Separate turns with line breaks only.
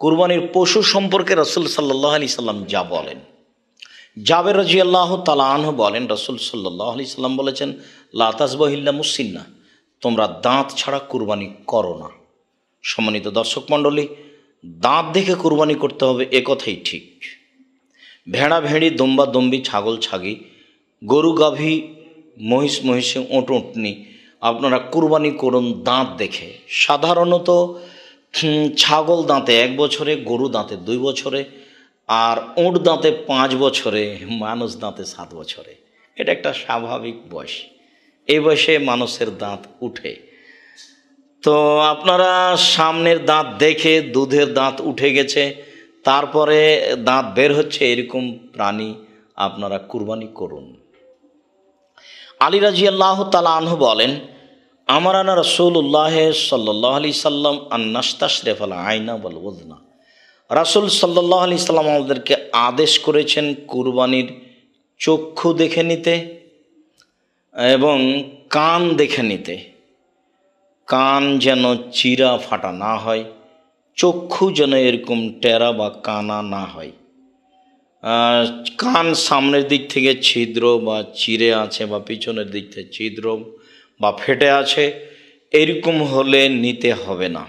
কুরবানির পশু সম্পর্কে রাসূল সাল্লাল্লাহু আলাইহি সাল্লাম যা বলেন, জাবের রাদিয়াল্লাহু তাআলা আনহু বলেন, রাসূল সাল্লাল্লাহু আলাইহি সাল্লাম বলেছেন, লা তাযবাহু ইল্লা মুসিন্না, তোমরা দাঁত ছাড়া কুরবানি করো না। সম্মানিত দর্শক মণ্ডলী, দাঁত দেখে কুরবানি করতে হবে এ কথাই ঠিক। ভেড়া ভেড়ি, দম্বা দম্বি, ছাগল ছাগি, গরু গাভী, মহিষ মহিষী, ওঁট ওঁটনি আপনারা কুরবানি করুন দাঁত দেখে। সাধারণত ছাগল দাঁতে 1 বছরে, গরু দাঁতে 2 বছরে, আর ওঁট দাঁতে 5 বছরে, মানুষ দাঁতে 7 বছরে। এটা একটা স্বাভাবিক বয়স। এই বয়সে মানুষের দাঁত উঠে। তো আপনারা সামনের দাঁত দেখে, দুধের দাঁত উঠে গেছে, তারপরে দাঁত বের হচ্ছে, এরকম প্রাণী আপনারা কুরবানি করুন। আলী রাদিয়াল্লাহু তাআলা আনহু বলেন, আমারানা রাসূলুল্লাহ সাল্লাল্লাহু আলাইহি সাল্লাম আন নাস্তাশরিফাল আইনা ওয়াল উযনা। রাসূল সাল্লাল্লাহু আলাইহি সাল্লাম আমাদেরকে আদেশ করেছেন কুরবানির চক্ষু দেখে নিতে এবং কান দেখে নিতে। কান যেন চিরা ফাটা না হয়, চক্ষু যেন এরকম টেরা বা কানা না হয়। কান সামনের দিক থেকে ছিদ্র বা চিরে আছে, বা পিছনের দিক থেকে ছিদ্র বা ফেটে আছে, এরকম হলে নিতে হবে না।